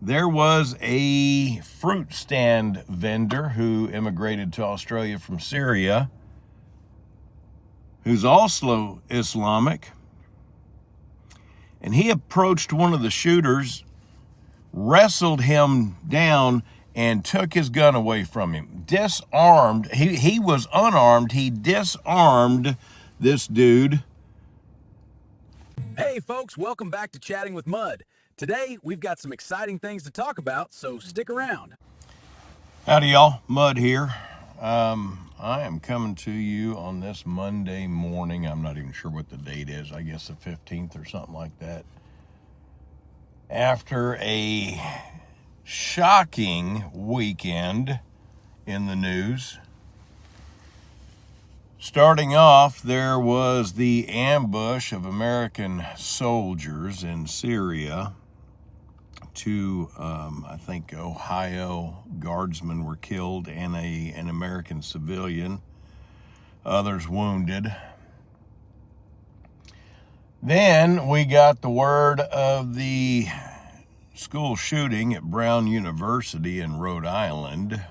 there was a fruit stand vendor who immigrated to Australia from Syria, who's also Islamic, and he approached one of the shooters, wrestled him down, and took his gun away from him. Disarmed. He was unarmed. He disarmed this dude. Hey folks, welcome back to Chatting with Mud. Today, we've got some exciting things to talk about, so stick around. Howdy y'all, Mud here. I am coming to you on this Monday morning. I'm not even sure what the date is. I guess the 15th or something like that. After a shocking weekend in the news. Starting off, there was the ambush of American soldiers in Syria. Two, I think, Ohio guardsmen were killed and an American civilian, others wounded. Then we got the word of the school shooting at Brown University in Rhode Island.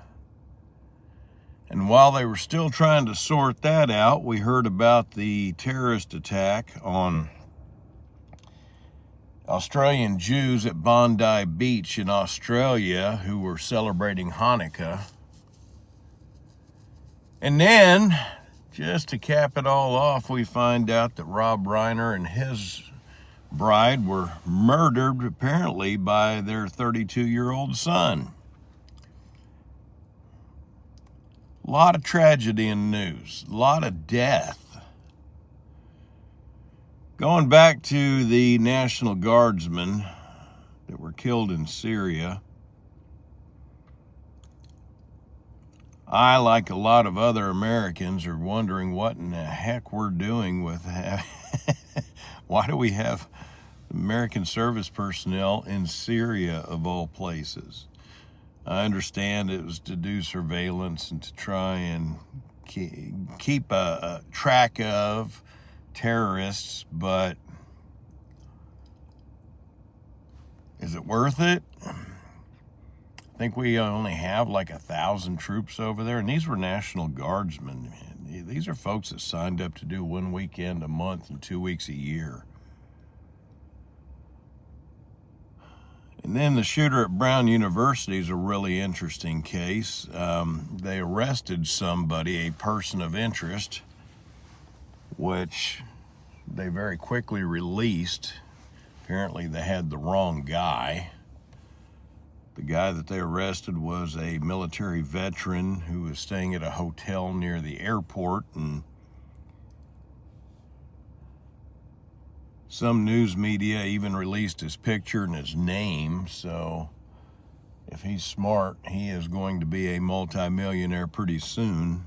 And while they were still trying to sort that out, we heard about the terrorist attack on Australian Jews at Bondi Beach in Australia who were celebrating Hanukkah. And then, just to cap it all off, we find out that Rob Reiner and his bride were murdered, apparently, by their 32-year-old son. A lot of tragedy in the news, a lot of death. Going back to the National Guardsmen that were killed in Syria, I, like a lot of other Americans, are wondering what in the heck we're doing with why do we have American service personnel in Syria of all places? I understand it was to do surveillance and to try and keep a track of terrorists, but is it worth it? I think we only have like 1,000 troops over there, and these were National Guardsmen. These are folks that signed up to do 1 weekend a month and 2 weeks a year. And then the shooter at Brown University is a really interesting case. They arrested somebody, a person of interest, which they very quickly released. Apparently they had the wrong guy. The guy that they arrested was a military veteran who was staying at a hotel near the airport, and some news media even released his picture and his name, so if he's smart, he is going to be a multimillionaire pretty soon.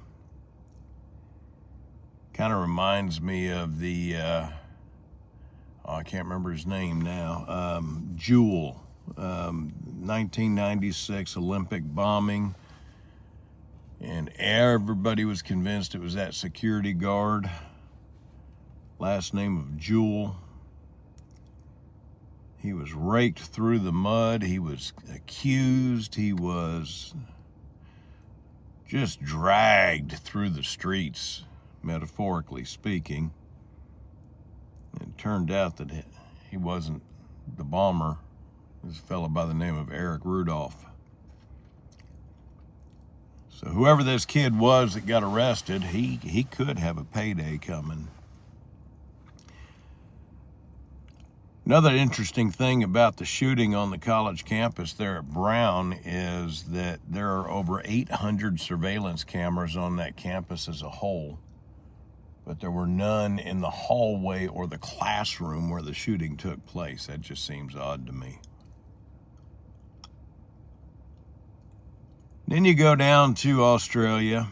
Kind of reminds me of the, I can't remember his name now, Jewel, 1996 Olympic bombing, and everybody was convinced it was that security guard, last name of Jewel. He was raked through the mud. He was accused. He was just dragged through the streets, metaphorically speaking. It turned out that he wasn't the bomber. It was a fellow by the name of Eric Rudolph. So whoever this kid was that got arrested, he could have a payday coming. Another interesting thing about the shooting on the college campus there at Brown is that there are over 800 surveillance cameras on that campus as a whole, but there were none in the hallway or the classroom where the shooting took place. That just seems odd to me. Then you go down to Australia.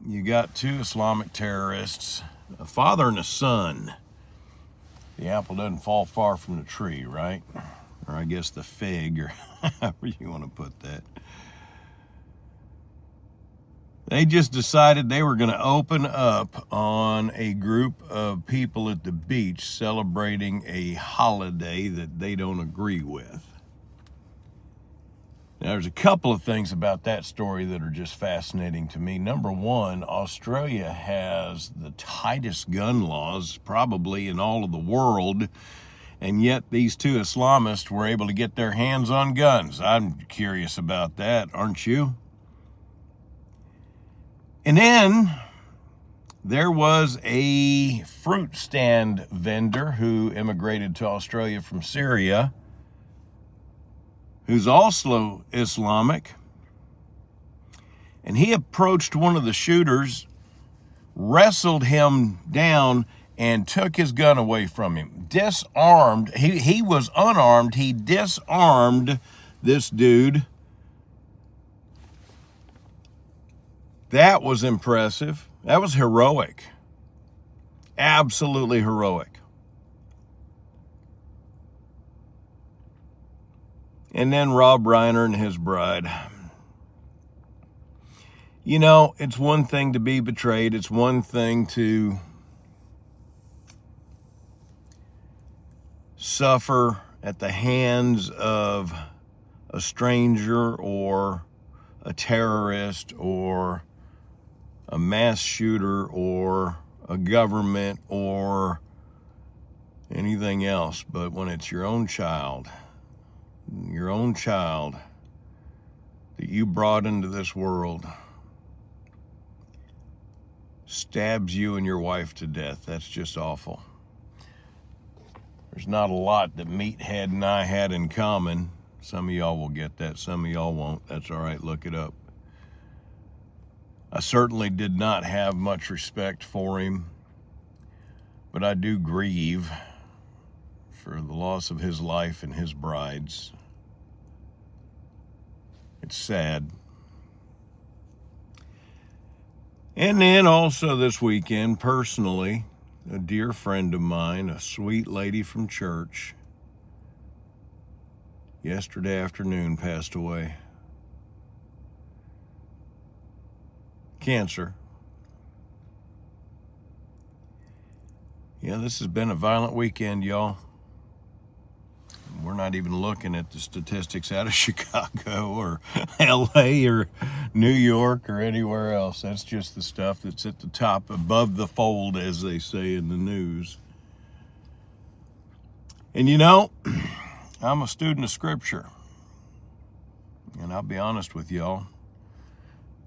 You got two Islamic terrorists, a father and a son. The apple doesn't fall far from the tree, right? Or I guess the fig, or however you want to put that. They just decided they were going to open up on a group of people at the beach celebrating a holiday that they don't agree with. Now, there's a couple of things about that story that are just fascinating to me. Number one, Australia has the tightest gun laws probably in all of the world, and yet these two Islamists were able to get their hands on guns. I'm curious about that, aren't you? And then there was a fruit stand vendor who immigrated to Australia from Syria, who's also Islamic, and he approached one of the shooters, wrestled him down, and took his gun away from him. Disarmed. He was unarmed. He disarmed this dude. That was impressive. That was heroic. Absolutely heroic. And then Rob Reiner and his bride. You know, it's one thing to be betrayed. It's one thing to suffer at the hands of a stranger or a terrorist or a mass shooter or a government or anything else. But when it's your own child that you brought into this world stabs you and your wife to death, that's just awful. There's not a lot that Meathead and I had in common. Some of y'all will get that, some of y'all won't. That's all right, look it up. I certainly did not have much respect for him, but I do grieve for the loss of his life and his bride's. It's sad. And then also this weekend, personally, a dear friend of mine, a sweet lady from church, yesterday afternoon passed away. Cancer. Yeah, this has been a violent weekend, y'all. We're not even looking at the statistics out of Chicago or LA or New York or anywhere else. That's just the stuff that's at the top, above the fold, as they say in the news. And you know, I'm a student of Scripture. And I'll be honest with y'all,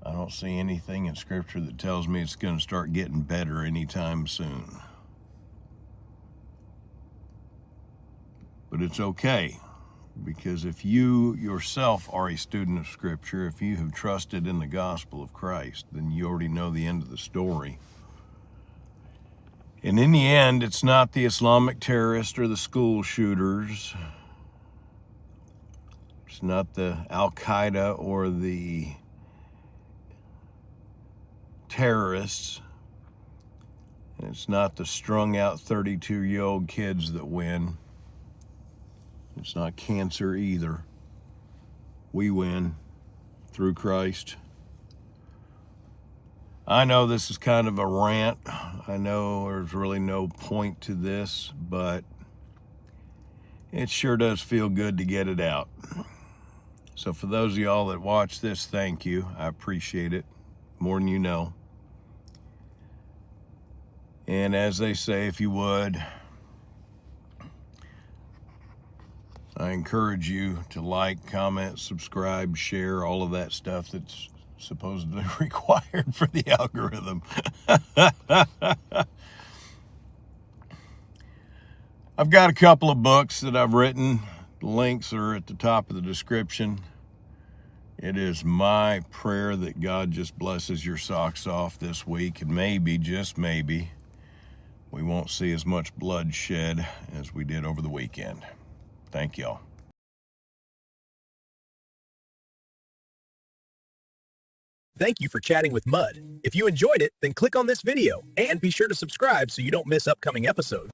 I don't see anything in Scripture that tells me it's going to start getting better anytime soon. But it's okay, because if you yourself are a student of Scripture, if you have trusted in the gospel of Christ, then you already know the end of the story. And in the end, it's not the Islamic terrorists or the school shooters. It's not the Al-Qaeda or the terrorists. And it's not the strung out 32-year-old kids that win. It's not cancer either. We win through Christ. I know this is kind of a rant. I know there's really no point to this, but it sure does feel good to get it out. So for those of y'all that watch this, thank you. I appreciate it more than you know. And as they say, if you would, I encourage you to like, comment, subscribe, share, all of that stuff that's supposedly required for the algorithm. I've got a couple of books that I've written. The links are at the top of the description. It is my prayer that God just blesses your socks off this week, and maybe, just maybe, we won't see as much bloodshed as we did over the weekend. Thank y'all. Thank you for chatting with Mud. If you enjoyed it, then click on this video and be sure to subscribe so you don't miss upcoming episodes.